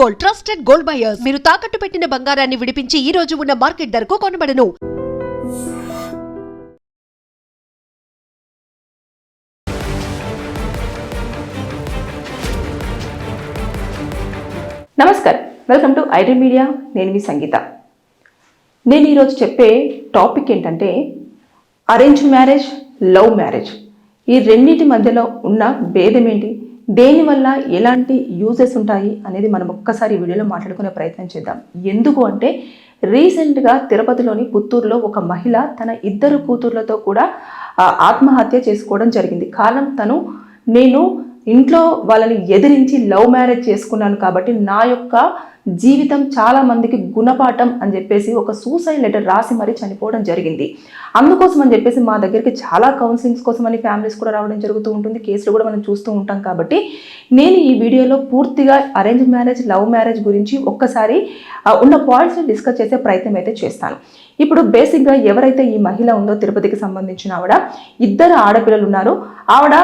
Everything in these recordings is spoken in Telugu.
Gold, trusted gold buyers. మీరు తాకట్టు పెట్టిన బంగారాన్ని విడిపించి ఈ రోజు ఉన్న మార్కెట్ ధరకు కొనబడను. నమస్కారం, వెల్కమ్ టు ఐటీ మీడియా. నేను మీ సంగీత. నేను ఈరోజు చెప్పే టాపిక్ ఏంటంటే అరేంజ్ మ్యారేజ్, లవ్ మ్యారేజ్, ఈ రెండింటి మధ్యలో ఉన్న భేదం ఏంటి, దేనివల్ల ఎలాంటి యూజెస్ ఉంటాయి అనేది మనం ఒక్కసారి వీడియోలో మాట్లాడుకునే ప్రయత్నం చేద్దాం. ఎందుకు అంటే రీసెంట్గా తిరుపతిలోని పుత్తూరులో ఒక మహిళ తన 2 కూతుర్లతో కూడా ఆత్మహత్య చేసుకోవడం జరిగింది. కారణం నేను ఇంట్లో వాళ్ళని ఎదిరించి లవ్ మ్యారేజ్ చేసుకున్నాను కాబట్టి నా యొక్క జీవితం చాలా మందికి గుణపాఠం అని చెప్పేసి ఒక సూసైడ్ లెటర్ రాసి మరీ చనిపోవడం జరిగింది. అందుకోసం అని చెప్పేసి మా దగ్గరికి చాలా కౌన్సిలింగ్స్ కోసం అని ఫ్యామిలీస్ కూడా రావడం జరుగుతూ ఉంటుంది, కేసులు కూడా మనం చూస్తూ ఉంటాం. కాబట్టి నేను ఈ వీడియోలో పూర్తిగా అరేంజ్ మ్యారేజ్, లవ్ మ్యారేజ్ గురించి ఒక్కసారి ఉన్న పాయింట్స్ని డిస్కస్ చేసే ప్రయత్నం అయితే చేస్తాను. ఇప్పుడు బేసిక్గా ఎవరైతే ఈ మహిళ ఉందో తిరుపతికి సంబంధించిన ఆవిడ, 2 ఆడపిల్లలు ఉన్నారు. ఆవిడ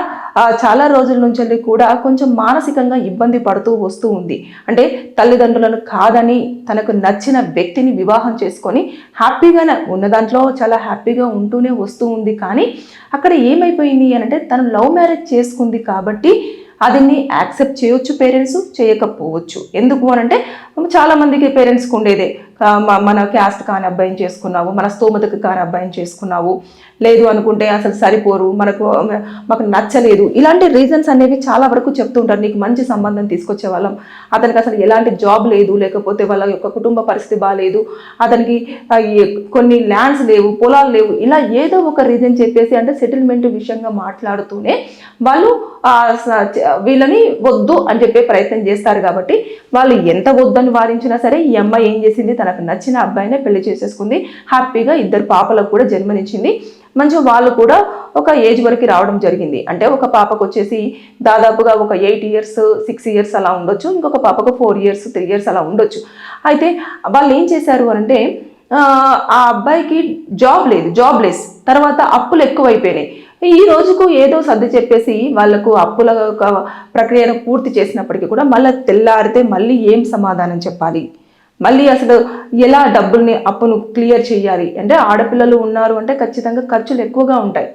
చాలా రోజుల నుంచి కూడా కొంచెం మానసికంగా ఇబ్బంది పడుతూ వస్తూ ఉంది. అంటే తల్లిదండ్రులను కాదని తనకు నచ్చిన వ్యక్తిని వివాహం చేసుకొని హ్యాపీగానే ఉన్న దాంట్లో చాలా హ్యాపీగా ఉంటూనే వస్తూ ఉంది. కానీ అక్కడ ఏమైపోయింది అని అంటే తను లవ్ మ్యారేజ్ చేసుకుంది కాబట్టి అదిని యాక్సెప్ట్ చేయొచ్చు పేరెంట్స్, చేయకపోవచ్చు. ఎందుకు అని అంటే చాలామందికి పేరెంట్స్కి ఉండేదే, మన క్యాస్ట్ కాని అబ్బాయిని చేసుకున్నావు, మన స్తోమతకు కాని అబ్బాయిని చేసుకున్నావు, లేదు అనుకుంటే అసలు సరిపోరు, మాకు నచ్చలేదు, ఇలాంటి రీజన్స్ అనేవి చాలా వరకు చెప్తూ ఉంటారు. నీకు మంచి సంబంధం తీసుకొచ్చే వాళ్ళం, అతనికి అసలు ఎలాంటి జాబ్ లేదు, లేకపోతే వాళ్ళ యొక్క కుటుంబ పరిస్థితి బాగాలేదు, అతనికి కొన్ని ల్యాండ్స్ లేవు, పొలాలు లేవు, ఇలా ఏదో ఒక రీజన్ చెప్పేసి అంటే సెటిల్మెంట్ విషయంగా మాట్లాడుతూనే వాళ్ళు వీళ్ళని వద్దు అని చెప్పే ప్రయత్నం చేస్తారు. కాబట్టి వాళ్ళు ఎంత వద్దని వారించినా సరే ఈ అమ్మాయి ఏం చేసింది, తనకు నచ్చిన అబ్బాయినే పెళ్లి చేసేసుకుంది. హ్యాపీగా 2 పాపలకు కూడా జన్మనిచ్చింది. మంచిగా వాళ్ళు కూడా ఒక ఏజ్ వరకు రావడం జరిగింది. అంటే ఒక పాపకు వచ్చేసి దాదాపుగా ఒక 8 years 6 years అలా ఉండొచ్చు, ఇంకొక పాపకు 4 years 3 years అలా ఉండొచ్చు. అయితే వాళ్ళు ఏం చేశారు అంటే ఆ అబ్బాయికి జాబ్ లేదు, జాబ్లెస్, తర్వాత అప్పులు ఎక్కువైపోయినాయి. ఈ రోజుకు ఏదో సర్ది చెప్పేసి వాళ్లకు అప్పుల ప్రక్రియను పూర్తి చేసినప్పటికీ కూడా మళ్ళీ తెల్లారితే మళ్ళీ ఏం సమాధానం చెప్పాలి, మళ్ళీ అసలు ఎలా డబ్బుల్ని అప్పును క్లియర్ చేయాలి అంటే ఆడపిల్లలు ఉన్నారు అంటే ఖచ్చితంగా ఖర్చులు ఎక్కువగా ఉంటాయి.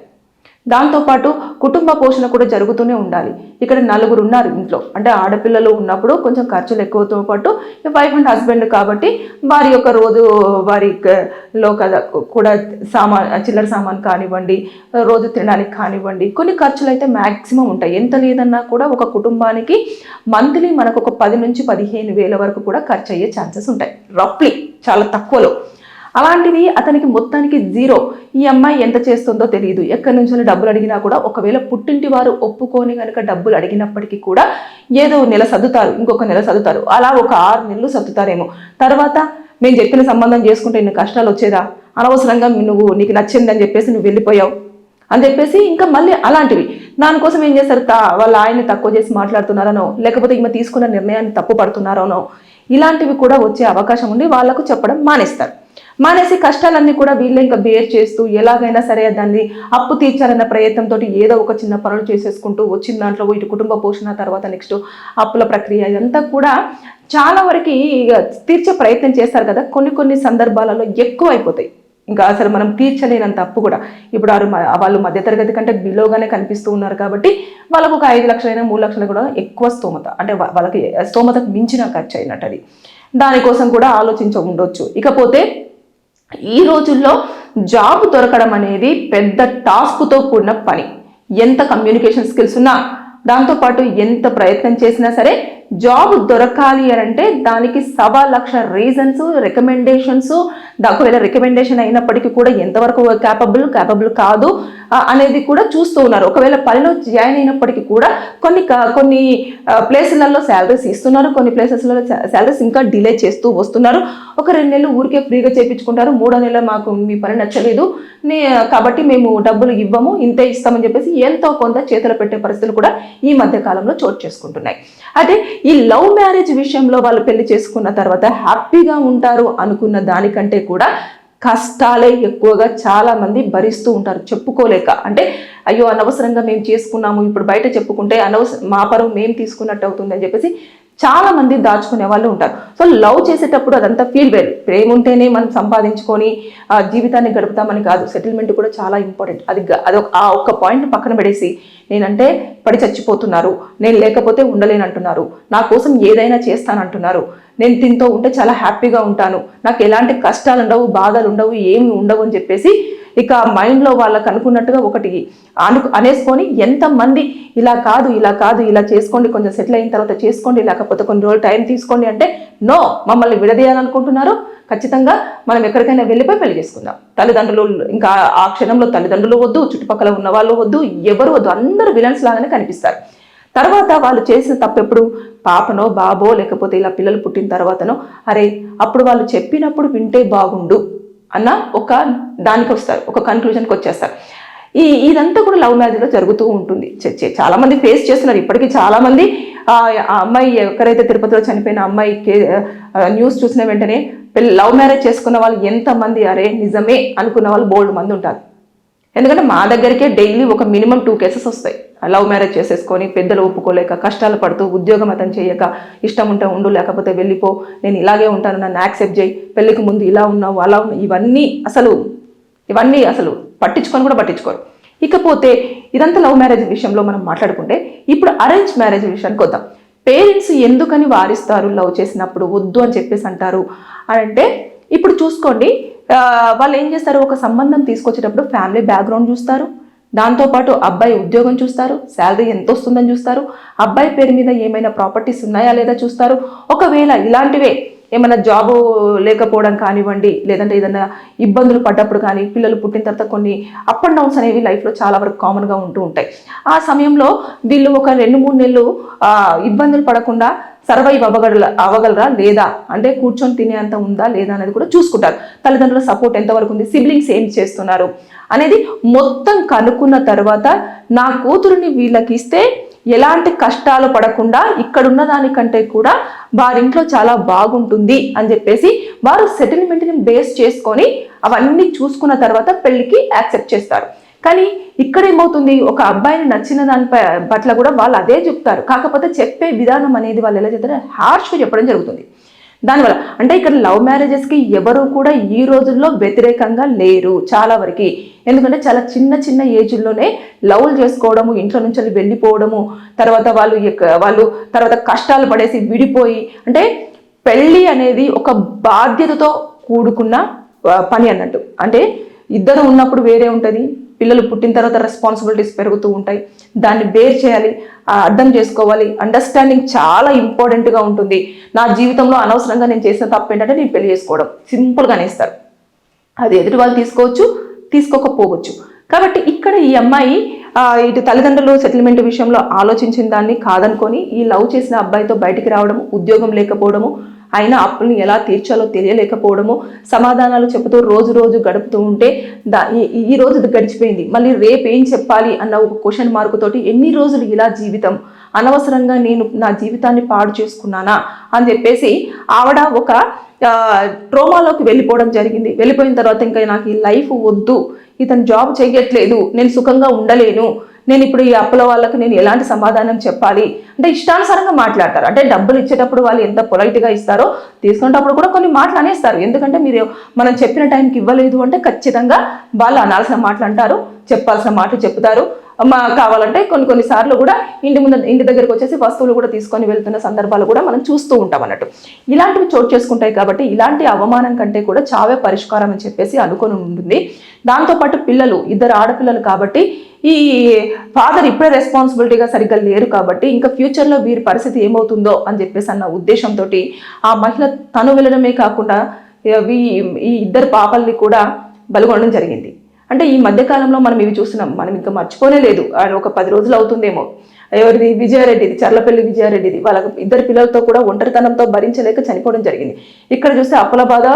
దాంతోపాటు కుటుంబ పోషణ కూడా జరుగుతూనే ఉండాలి. ఇక్కడ 4 ఉన్నారు ఇంట్లో, అంటే ఆడపిల్లలు ఉన్నప్పుడు కొంచెం ఖర్చులు ఎక్కువతో పాటు వైఫ్ అండ్ హస్బెండ్ కాబట్టి వారి యొక్క రోజు వారిలో కూడా చిల్లర సామాన్ కానివ్వండి, రోజు తినడానికి కానివ్వండి, కొన్ని ఖర్చులు అయితే మ్యాక్సిమం ఉంటాయి. ఎంత లేదన్నా కూడా ఒక కుటుంబానికి మంత్లీ మనకు ఒక 10 నుంచి 15 వేల వరకు కూడా ఖర్చు అయ్యే ఛాన్సెస్ ఉంటాయి, రఫ్లీ, చాలా తక్కువలో. అలాంటిది అతనికి మొత్తానికి 0. ఈ అమ్మాయి ఎంత చేస్తుందో తెలియదు. ఎక్కడి నుంచి డబ్బులు అడిగినా కూడా ఒకవేళ పుట్టింటి వారు ఒప్పుకొని కనుక డబ్బులు అడిగినప్పటికీ కూడా ఏదో నెల సర్దుతారు, ఇంకొక నెల సర్దుతారు, అలా ఒక 6 నెలలు సర్దుతారేమో. తర్వాత మేము చెప్పిన సంబంధం చేసుకుంటే ఇన్ని కష్టాలు వచ్చేదా, అనవసరంగా నీకు నచ్చిందని చెప్పేసి నువ్వు వెళ్ళిపోయావు అని చెప్పేసి ఇంకా మళ్ళీ అలాంటివి. దానికోసం ఏం చేస్తారు, వాళ్ళ ఆయన్ని తక్కువ చేసి మాట్లాడుతున్నారనో, లేకపోతే ఈమె తీసుకున్న నిర్ణయాన్ని తప్పు పడుతున్నారనో, ఇలాంటివి కూడా వచ్చే అవకాశం ఉండి వాళ్ళకు చెప్పడం మానేసి కష్టాలన్నీ కూడా వీళ్ళే ఇంకా బేర్ చేస్తూ ఎలాగైనా సరే దాన్ని అప్పు తీర్చాలన్న ప్రయత్నంతో ఏదో ఒక చిన్న పనులు చేసేసుకుంటూ వచ్చిన దాంట్లో ఇటు కుటుంబ పోషణ, తర్వాత నెక్స్ట్ అప్పుల ప్రక్రియ, ఇదంతా కూడా చాలా వరకు తీర్చే ప్రయత్నం చేస్తారు కదా. కొన్ని సందర్భాలలో ఎక్కువ అయిపోతాయి, ఇంకా అసలు మనం తీర్చలేనంత అప్పు కూడా. ఇప్పుడు వాళ్ళు మధ్యతరగతి కంటే బిలోగానే కనిపిస్తూ ఉన్నారు కాబట్టి వాళ్ళకు ఒక 5 లక్షలైనా 3 లక్షలు కూడా ఎక్కువ స్తోమత, అంటే వాళ్ళకి స్తోమతకు మించిన ఖర్చు అయినట్టు అది. దానికోసం కూడా ఆలోచించ ఉండొచ్చు. ఇకపోతే ఈ రోజుల్లో జాబ్ దొరకడం అనేది పెద్ద టాస్క్తో కూడిన పని. ఎంత కమ్యూనికేషన్ స్కిల్స్ ఉన్నా, దాంతోపాటు ఎంత ప్రయత్నం చేసినా సరే జాబ్ దొరకాలి అని అంటే దానికి 1,00,000 రీజన్స్, రికమెండేషన్స్, ఒకవేళ రికమెండేషన్ అయినప్పటికీ కూడా ఎంతవరకు క్యాపబుల్ కాదు అనేది కూడా చూస్తూ ఉన్నారు. ఒకవేళ పనిలో జాయిన్ అయినప్పటికీ కూడా కొన్ని ప్లేసులలో శాలరీస్ ఇస్తున్నారు, కొన్ని ప్లేసెస్లలో శాలరీస్ ఇంకా డిలే చేస్తూ వస్తున్నారు. ఒక 2 నెలలు ఊరికే ఫ్రీగా చేయించుకుంటారు, 3వ నెల మాకు మీ పని నచ్చలేదు కాబట్టి మేము డబ్బులు ఇవ్వము, ఇంతే ఇస్తామని చెప్పేసి ఎంతో కొంత చేతులు పెట్టే పరిస్థితులు కూడా ఈ మధ్య కాలంలో చోటు చేసుకుంటున్నాయి. అయితే ఈ లవ్ మ్యారేజ్ విషయంలో వాళ్ళు పెళ్లి చేసుకున్న తర్వాత హ్యాపీగా ఉంటారు అనుకున్న దానికంటే కూడా కష్టాలే ఎక్కువగా చాలా మంది భరిస్తూ ఉంటారు, చెప్పుకోలేక. అంటే అయ్యో అనవసరంగా మేము చేసుకున్నాము, ఇప్పుడు బయట చెప్పుకుంటే మా పరువు మేము తీసుకున్నట్టు అవుతుంది అని చెప్పేసి చాలా మంది దాచుకునే వాళ్ళు ఉంటారు. సో లవ్ చేసేటప్పుడు అదంతా ఫీల్ వేరు. ప్రేమ ఉంటేనే మనం సంపాదించుకొని జీవితాన్ని గడుపుతామని కాదు. సెటిల్మెంట్ కూడా చాలా ఇంపార్టెంట్. అది ఆ ఒక్క పాయింట్ పక్కన పెడేసి నేనంటే పడి చచ్చిపోతున్నారు, నేను లేకపోతే ఉండలేనంటున్నారు, నా కోసం ఏదైనా చేస్తానంటున్నారు, నేను దీంతో ఉంటే చాలా హ్యాపీగా ఉంటాను, నాకు ఎలాంటి కష్టాలు ఉండవు, బాధలు ఉండవు, ఏమి ఉండవు అని చెప్పేసి ఇక మైండ్లో వాళ్ళకు అనుకున్నట్టుగా ఒకటి అనేసుకొని ఎంతమంది ఇలా కాదు ఇలా కాదు ఇలా చేసుకోండి, కొంచెం సెటిల్ అయిన తర్వాత చేసుకోండి, లేకపోతే కొన్ని రోజులు టైం తీసుకోండి అంటే నో, మమ్మల్ని విడదీయాలనుకుంటున్నారు, ఖచ్చితంగా మనం ఎక్కడికైనా వెళ్ళిపోయి పెళ్లి చేసుకుందాం. తల్లిదండ్రులు ఇంకా ఆ క్షణంలో తల్లిదండ్రులు వద్దు, చుట్టుపక్కల ఉన్న వాళ్ళు వద్దు, ఎవరు వద్దు, అందరూ విలన్స్ లాగానే కనిపిస్తారు. తర్వాత వాళ్ళు చేసిన తప్పెప్పుడు పాపనో బాబో లేకపోతే ఇలా పిల్లలు పుట్టిన తర్వాతనో అరే అప్పుడు వాళ్ళు చెప్పినప్పుడు వింటే బాగుండు అన్న ఒక దానికి వస్తారు, ఒక కన్క్లూజన్కి వచ్చేస్తారు. ఇదంతా కూడా లవ్ మ్యారేజ్లో జరుగుతూ ఉంటుంది. చాలా మంది ఫేస్ చేస్తున్నారు ఇప్పటికీ. చాలా మంది ఆ అమ్మాయి ఎక్కడైతే తిరుపతిలో చనిపోయిన అమ్మాయి న్యూస్ చూసిన వెంటనే లవ్ మ్యారేజ్ చేసుకున్న వాళ్ళు ఎంతమంది అరే నిజమే అనుకున్న వాళ్ళు బోల్డ్ మంది ఉంటారు. ఎందుకంటే మా దగ్గరికే డైలీ ఒక మినిమం 2 కేసెస్ వస్తాయి. లవ్ మ్యారేజ్ చేసేసుకొని పెద్దలు ఒప్పుకోలేక కష్టాలు పడుతూ ఉద్యోగం అతను చేయక ఇష్టం ఉంటే ఉండు లేకపోతే వెళ్ళిపో, నేను ఇలాగే ఉంటాను, నన్ను యాక్సెప్ట్ చేయి, పెళ్ళికి ముందు ఇలా ఉన్నావు అలా ఉన్నావు, ఇవన్నీ అసలు పట్టించుకొని కూడా పట్టించుకోరు. ఇకపోతే ఇదంతా లవ్ మ్యారేజ్ విషయంలో మనం మాట్లాడుకుంటే ఇప్పుడు అరేంజ్ మ్యారేజ్ విషయానికి వద్దాం. పేరెంట్స్ ఎందుకని వారిస్తారు లవ్ చేసినప్పుడు వద్దు అని చెప్పేసి అంటారు అని అంటే ఇప్పుడు చూసుకోండి, వాళ్ళు ఏం చేస్తారు, ఒక సంబంధం తీసుకొచ్చేటప్పుడు ఫ్యామిలీ బ్యాక్గ్రౌండ్ చూస్తారు, దాంతోపాటు అబ్బాయి ఉద్యోగం చూస్తారు, శాలరీ ఎంత వస్తుందని చూస్తారు, అబ్బాయి పేరు మీద ఏమైనా ప్రాపర్టీస్ ఉన్నాయా లేదా చూస్తారు. ఒకవేళ ఇలాంటివే ఏమైనా జాబు లేకపోవడం కానివ్వండి, లేదంటే ఏదైనా ఇబ్బందులు పడ్డప్పుడు కానీ, పిల్లలు పుట్టిన తర్వాత కొన్ని అప్ అండ్ డౌన్స్ అనేవి లైఫ్లో చాలా వరకు కామన్గా ఉంటూ ఉంటాయి. ఆ సమయంలో వీళ్ళు ఒక 2-3 నెలలు ఇబ్బందులు పడకుండా సర్వైవ్ అవ్వగలరా లేదా, అంటే కూర్చొని తినేంత ఉందా లేదా అనేది కూడా చూసుకుంటారు. తల్లిదండ్రుల సపోర్ట్ ఎంతవరకు ఉంది, సిబ్లింగ్స్ ఏం చేస్తున్నారు అనేది మొత్తం కనుక్కున్న తర్వాత నా కూతురుని వీళ్ళకి ఇస్తే ఎలాంటి కష్టాలు పడకుండా ఇక్కడున్న దానికంటే కూడా వారింట్లో చాలా బాగుంటుంది అని చెప్పేసి వారు సెటిల్మెంట్ని బేస్ చేసుకొని అవన్నీ చూసుకున్న తర్వాత పెళ్లికి యాక్సెప్ట్ చేస్తారు. కానీ ఇక్కడ ఏమవుతుంది, ఒక అబ్బాయిని నచ్చిన దానిపై పట్ల కూడా వాళ్ళు అదే చెప్తారు, కాకపోతే చెప్పే విధానం అనేది వాళ్ళు ఎలా చెప్తారో హార్ష్గా చెప్పడం జరుగుతుంది. దానివల్ల అంటే ఇక్కడ లవ్ మ్యారేజెస్కి ఎవరు కూడా ఈ రోజుల్లో వ్యతిరేకంగా లేరు చాలా వరకు. ఎందుకంటే చాలా చిన్న ఏజ్లోనే లవ్లు చేసుకోవడము, ఇంట్లో నుంచి వెళ్ళిపోవడము, తర్వాత వాళ్ళు తర్వాత కష్టాలు పడేసి విడిపోయి, అంటే పెళ్ళి అనేది ఒక బాధ్యతతో కూడుకున్న పని అన్నట్టు. అంటే ఇద్దరు ఉన్నప్పుడు వేరే ఉంటుంది, పిల్లలు పుట్టిన తర్వాత రెస్పాన్సిబిలిటీస్ పెరుగుతూ ఉంటాయి, దాన్ని బేర్ చేయాలి, అర్థం చేసుకోవాలి, అండర్స్టాండింగ్ చాలా ఇంపార్టెంట్గా ఉంటుంది. నా జీవితంలో అనవసరంగా నేను చేసిన తప్పు ఏంటంటే నేను పెళ్లి చేసుకోవడం, సింపుల్గా అనేస్తారు. అది ఎదుటి వాళ్ళు తీసుకోవచ్చు, తీసుకోకపోవచ్చు. కాబట్టి ఇక్కడ ఈ అమ్మాయి ఇటు తల్లిదండ్రులు సెటిల్మెంట్ విషయంలో ఆలోచించిన దాన్ని కాదనుకొని ఈ లవ్ చేసిన అబ్బాయితో బయటికి రావడము, ఉద్యోగం లేకపోవడము, అయినా అప్పుల్ని ఎలా తీర్చాలో తెలియలేకపోవడము, సమాధానాలు చెబుతూ రోజు గడుపుతూ ఉంటే ఈ రోజు గడిచిపోయింది, మళ్ళీ రేపు ఏం చెప్పాలి అన్న ఒక క్వశ్చన్ మార్క్ తోటి ఎన్ని రోజులు ఇలా జీవితం, అనవసరంగా నేను నా జీవితాన్ని పాడు చేసుకున్నానా అని చెప్పేసి ఆవిడ ఒక ట్రోమాలోకి వెళ్ళిపోవడం జరిగింది. వెళ్ళిపోయిన తర్వాత ఇంకా నాకు ఈ లైఫ్ వద్దు, ఇతను జాబ్ చేయట్లేదు, నేను సుఖంగా ఉండలేను, నేను ఇప్పుడు ఈ అప్పుల వాళ్ళకి నేను ఎలాంటి సమాధానం చెప్పాలి అంటే ఇష్టానుసారంగా మాట్లాడతారు. అంటే డబ్బులు ఇచ్చేటప్పుడు వాళ్ళు ఎంత పొలైట్గా ఇస్తారో తీసుకునేటప్పుడు కూడా కొన్ని మాటలు అనేస్తారు. ఎందుకంటే మనం చెప్పిన టైంకి ఇవ్వలేదు అంటే ఖచ్చితంగా వాళ్ళు అనాల్సిన మాటలు అంటారు, చెప్పాల్సిన మాటలు చెప్తారు. కావాలంటే కొన్నిసార్లు కూడా ఇంటి దగ్గరకు వచ్చేసి వస్తువులు కూడా తీసుకొని వెళ్తున్న సందర్భాలు కూడా మనం చూస్తూ ఉంటాం అన్నట్టు. ఇలాంటివి చోటు చేసుకుంటాయి. కాబట్టి ఇలాంటి అవమానం కంటే కూడా చావే పరిష్కారం అని చెప్పేసి అనుకొని ఉంటుంది. దాంతోపాటు పిల్లలు, 2 ఆడపిల్లలు కాబట్టి ఈ ఫాదర్ ఇప్పుడే రెస్పాన్సిబిలిటీగా సరిగ్గా లేరు కాబట్టి ఇంకా ఫ్యూచర్లో వీరి పరిస్థితి ఏమవుతుందో అని చెప్పేసి అన్న ఉద్దేశంతో ఆ మహిళ తను వెళ్ళడమే కాకుండా ఈ 2 పాపల్ని కూడా బలిగొనడం జరిగింది. అంటే ఈ మధ్యకాలంలో మనం ఇవి చూస్తున్నాం, మనం ఇంకా మర్చిపోనే లేదు. ఒక 10 రోజులు అవుతుందేమో. ఎవరిది, విజయారెడ్డిది, చర్లపల్లి విజయారెడ్డిది, వాళ్ళ 2 పిల్లలతో కూడా ఒంటరితనంతో భరించలేక చనిపోవడం జరిగింది. ఇక్కడ చూస్తే అప్పుల బాధ,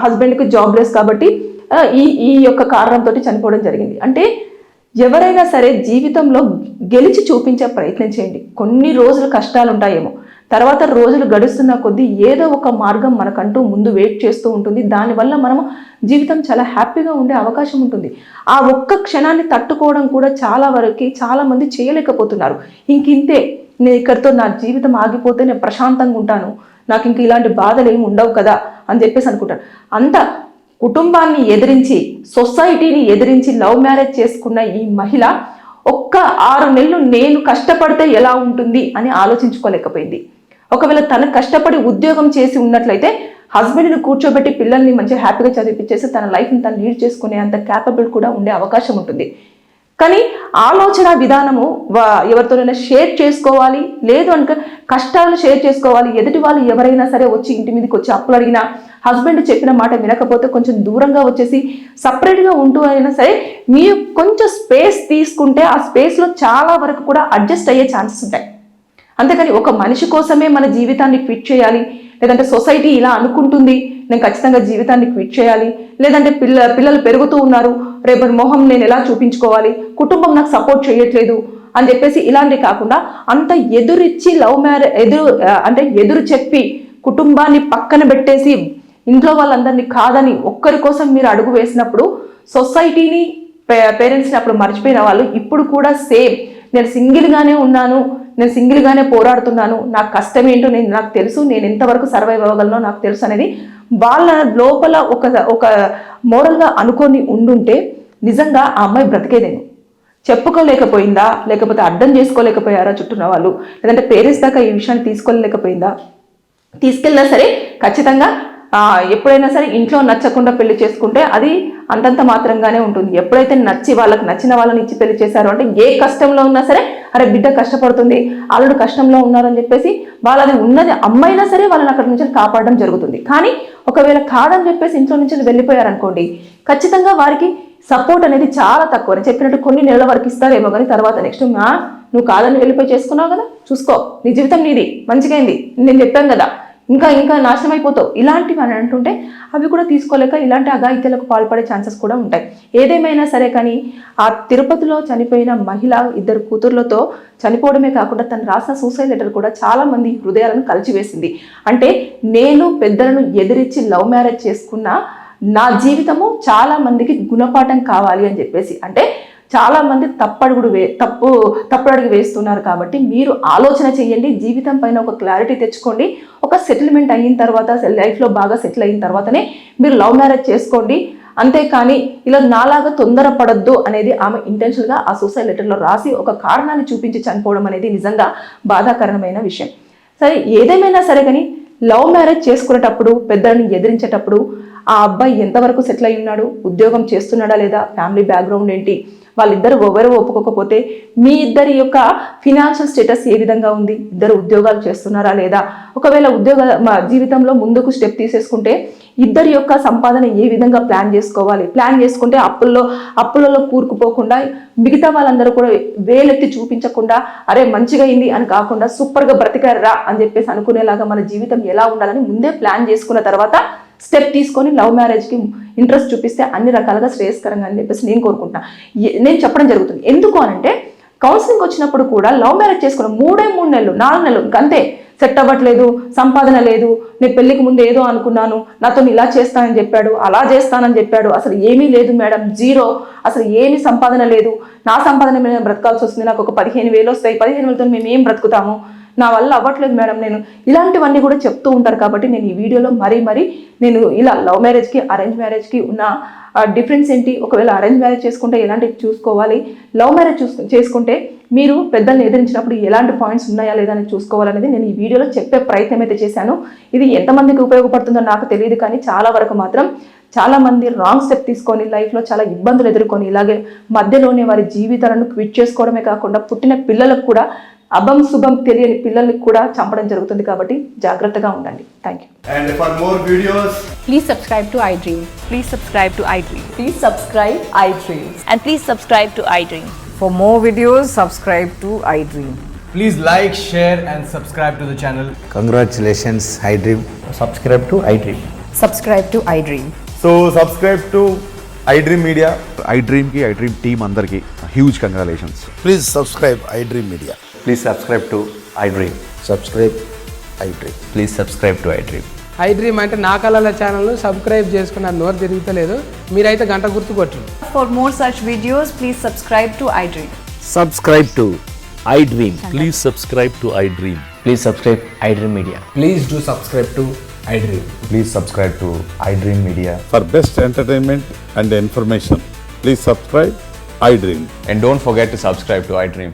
హస్బెండ్కి జాబ్లెస్ కాబట్టి ఈ యొక్క కారణంతో చనిపోవడం జరిగింది. అంటే ఎవరైనా సరే జీవితంలో గెలిచి చూపించే ప్రయత్నం చేయండి. కొన్ని రోజులు కష్టాలు ఉంటాయేమో, తర్వాత రోజులు గడుస్తున్న కొద్దీ ఏదో ఒక మార్గం మనకంటూ ముందు వెయిట్ చేస్తూ ఉంటుంది. దానివల్ల మనము జీవితం చాలా హ్యాపీగా ఉండే అవకాశం ఉంటుంది. ఆ ఒక్క క్షణాన్ని తట్టుకోవడం కూడా చాలా మంది చేయలేకపోతున్నారు. ఇంతే నేను ఇక్కడితో నా జీవితం ఆగిపోతే నేను ప్రశాంతంగా ఉంటాను, నాకు ఇంక ఇలాంటి బాధలు ఏమి ఉండవు కదా అని చెప్పేసి అనుకుంటాను. అంత కుటుంబాన్ని ఎదిరించి, సొసైటీని ఎదిరించి లవ్ మ్యారేజ్ చేసుకున్న ఈ మహిళ ఒక్క 6 నెలలు నేను కష్టపడితే ఎలా ఉంటుంది అని ఆలోచించుకోలేకపోయింది. ఒకవేళ తను కష్టపడి ఉద్యోగం చేసి ఉన్నట్లయితే హస్బెండ్ని కూర్చోబెట్టి పిల్లల్ని మంచిగా హ్యాపీగా చదివిపించేసి తన లైఫ్ని తను లీడ్ చేసుకునే అంత క్యాపబుల్ కూడా ఉండే అవకాశం ఉంటుంది. కానీ ఆలోచన విధానము ఎవరితోనైనా షేర్ చేసుకోవాలి, లేదు అనుక కష్టాలను షేర్ చేసుకోవాలి. ఎదుటి వాళ్ళు ఎవరైనా సరే వచ్చి ఇంటి మీదకి వచ్చి అప్పులు అడిగినా, హస్బెండ్ చెప్పిన మాట వినకపోతే కొంచెం దూరంగా వచ్చేసి సపరేట్గా ఉంటూ అయినా సరే మీరు కొంచెం స్పేస్ తీసుకుంటే ఆ స్పేస్లో చాలా వరకు కూడా అడ్జస్ట్ అయ్యే ఛాన్సెస్ ఉంటాయి. అంతేకాని ఒక మనిషి కోసమే మన జీవితాన్ని క్విట్ చేయాలి, లేదంటే సొసైటీ ఇలా అనుకుంటుంది నేను ఖచ్చితంగా జీవితాన్ని క్విట్ చేయాలి, లేదంటే పిల్లలు పెరుగుతూ ఉన్నారు రేపటి మొహం నేను ఎలా చూపించుకోవాలి, కుటుంబం నాకు సపోర్ట్ చేయట్లేదు అని చెప్పేసి ఇలాంటివి కాకుండా అంత ఎదురిచ్చి లవ్ మ్యారేజ్ ఎదురు చెప్పి కుటుంబాన్ని పక్కన పెట్టేసి ఇంట్లో వాళ్ళందరినీ కాదని ఒక్కరి కోసం మీరు అడుగు వేసినప్పుడు సొసైటీని పేరెంట్స్ని అప్పుడు మర్చిపోయిన వాళ్ళు ఇప్పుడు కూడా సేమ్ నేను సింగిల్గానే ఉన్నాను, నేను సింగిల్గానే పోరాడుతున్నాను, నాకు కష్టం ఏంటో నాకు తెలుసు, నేను ఎంతవరకు సర్వైవ్ అవ్వగలనో నాకు తెలుసు అనేది వాళ్ళ లోపల ఒక మోరల్గా అనుకొని ఉండుంటే నిజంగా ఆ అమ్మాయి బ్రతికేదేమో. చెప్పుకోలేకపోయిందా, లేకపోతే అర్థం చేసుకోలేకపోయారా చుట్టూన్న వాళ్ళు, లేదంటే పేరెంట్స్ దాకా ఈ విషయాన్ని తీసుకోలేకపోయిందా? తీసుకెళ్ళినా సరే ఖచ్చితంగా ఎప్పుడైనా సరే ఇంట్లో నచ్చకుండా పెళ్లి చేసుకుంటే అది అంతంత మాత్రంగానే ఉంటుంది. ఎప్పుడైతే వాళ్ళకి నచ్చిన వాళ్ళని ఇచ్చి పెళ్లి చేశారు అంటే ఏ కష్టంలో ఉన్నా సరే అరే బిడ్డ కష్టపడుతుంది, అల్లుడు కష్టంలో ఉన్నారని చెప్పేసి వాళ్ళది ఉన్నది అమ్మైనా సరే వాళ్ళని అక్కడి నుంచి కాపాడడం జరుగుతుంది. కానీ ఒకవేళ కాదని చెప్పేసి ఇంట్లో నుంచి వెళ్ళిపోయారనుకోండి ఖచ్చితంగా వారికి సపోర్ట్ అనేది చాలా తక్కువ. చెప్పినట్టు కొన్ని నెలల వరకు ఇస్తారేమో కానీ తర్వాత నెక్స్ట్ నువ్వు కాదని వెళ్ళిపోయి చేసుకున్నావు కదా, చూసుకో, నీ జీవితం నీది, మంచిగా అయింది, నేను చెప్పాను కదా, ఇంకా నాశనం అయిపోతావు, ఇలాంటివి అని అంటుంటే అవి కూడా తీసుకోలేక ఇలాంటి అఘాయిత్యాలకు పాల్పడే ఛాన్సెస్ కూడా ఉంటాయి. ఏదేమైనా సరే కానీ ఆ తిరుపతిలో చనిపోయిన మహిళ 2 కూతుర్లతో చనిపోవడమే కాకుండా తను రాసిన సూసైడ్ లెటర్ కూడా చాలా మంది హృదయాలను కలిచివేసింది. అంటే నేను పెద్దలను ఎదిరించి లవ్ మ్యారేజ్ చేసుకున్న నా జీవితము చాలా మందికి గుణపాఠం కావాలి అని చెప్పేసి, అంటే చాలా మంది తప్పుడు అడుగు వేస్తున్నారు. కాబట్టి మీరు ఆలోచన చేయండి, జీవితం పైన ఒక క్లారిటీ తెచ్చుకోండి. ఒక సెటిల్మెంట్ అయిన తర్వాత లైఫ్లో బాగా సెటిల్ అయిన తర్వాతనే మీరు లవ్ మ్యారేజ్ చేసుకోండి. అంతేకాని ఇలా నాలాగా తొందరపడద్దు అనేది ఆమె ఇంటెన్షనల్గా ఆ సూసైడ్ లెటర్లో రాసి ఒక కారణాన్ని చూపించి చనిపోవడం అనేది నిజంగా బాధాకరమైన విషయం. సరే ఏదేమైనా సరే కానీ లవ్ మ్యారేజ్ చేసుకునేటప్పుడు పెద్దలను ఎదిరించేటప్పుడు ఆ అబ్బాయి ఎంతవరకు సెటిల్ అయి ఉన్నాడు, ఉద్యోగం చేస్తున్నాడా లేదా, ఫ్యామిలీ బ్యాక్గ్రౌండ్ ఏంటి, వాళ్ళిద్దరు ఎవరు ఒప్పుకోకపోతే మీ ఇద్దరి యొక్క ఫినాన్షియల్ స్టేటస్ ఏ విధంగా ఉంది, ఇద్దరు ఉద్యోగాలు చేస్తున్నారా లేదా, ఒకవేళ జీవితంలో ముందుకు స్టెప్ తీసేసుకుంటే ఇద్దరి యొక్క సంపాదన ఏ విధంగా ప్లాన్ చేసుకుంటే అప్పులలో కూరుకుపోకుండా మిగతా వాళ్ళందరూ కూడా వేలెత్తి చూపించకుండా అరే మంచిగా అయింది అని కాకుండా సూపర్గా బ్రతికారా అని చెప్పేసి అనుకునేలాగా మన జీవితం ఎలా ఉండాలని ముందే ప్లాన్ చేసుకున్న తర్వాత స్టెప్ తీసుకొని లవ్ మ్యారేజ్కి ఇంట్రెస్ట్ చూపిస్తే అన్ని రకాలుగా శ్రేయస్కరంగా అని చెప్పేసి నేను కోరుకుంటున్నాను. నేను చెప్పడం జరుగుతుంది. ఎందుకు అనంటే కౌన్సిలింగ్ వచ్చినప్పుడు కూడా లవ్ మ్యారేజ్ చేసుకున్న 3 నెలలు 4 నెలలు ఇంకంతే సెట్ అవ్వట్లేదు, సంపాదన లేదు, నేను పెళ్లికి ముందు ఏదో అనుకున్నాను, నాతో ఇలా చేస్తానని చెప్పాడు, అలా చేస్తానని చెప్పాడు, అసలు ఏమీ లేదు మేడం, జీరో, అసలు ఏమీ సంపాదన లేదు, నా సంపాదన మీద బ్రతకాల్సి వస్తుంది, నాకు ఒక 15,000 వస్తాయి, 15,000తో మేము ఏం బ్రతుకుతాము, నా వల్ల అవ్వట్లేదు మేడం, నేను ఇలాంటివన్నీ కూడా చెప్తూ ఉంటారు. కాబట్టి నేను ఈ వీడియోలో మరీ నేను ఇలా లవ్ మ్యారేజ్కి అరేంజ్ మ్యారేజ్కి ఉన్న డిఫరెన్స్ ఏంటి, ఒకవేళ అరేంజ్ మ్యారేజ్ చేసుకుంటే ఎలాంటివి చూసుకోవాలి, లవ్ మ్యారేజ్ చేసుకుంటే మీరు పెద్దల్ని ఎదిరించినప్పుడు ఎలాంటి పాయింట్స్ ఉన్నాయా లేదా అని చూసుకోవాలనేది నేను ఈ వీడియోలో చెప్పే ప్రయత్నం అయితే చేశాను. ఇది ఎంతమందికి ఉపయోగపడుతుందో నాకు తెలియదు, కానీ చాలా వరకు మాత్రం చాలా మంది రాంగ్ స్టెప్ తీసుకొని లైఫ్లో చాలా ఇబ్బందులు ఎదుర్కొని ఇలాగే మధ్యలోనే వారి జీవితాలను క్విట్ చేసుకోవడమే కాకుండా పుట్టిన పిల్లలకు కూడా అభం శుభం తెలియని పిల్లల్ని కూడా చంపడం జరుగుతుంది. కాబట్టి జాగ్రత్తగా ఉండండి. Thank you. And for more videos, Please subscribe to iDream. Please subscribe to iDream. Please subscribe iDream. And please subscribe to iDream. For more videos, subscribe to iDream. please like, share and subscribe to the channel. Congratulations, iDream. Subscribe to iDream. Subscribe to iDream. So subscribe to iDream Media. iDream की iDream team अंदर की huge congratulations. Please subscribe iDream Media. Please subscribe to iDream. Subscribe iDream. Please subscribe to iDream. iDream అంటే నా కళల ఛానల్ను సబ్స్క్రైబ్ చేసుకున్న నోరు తిరుగుతలేదు, మీరైతే గంట గుర్తు కొట్టండి. For more such videos, please subscribe to iDream. Subscribe to iDream. Please subscribe to iDream. Please subscribe iDream Media. Please do subscribe to iDream. Please subscribe to iDream Media. For best entertainment and information, please subscribe iDream. And don't forget to subscribe to iDream.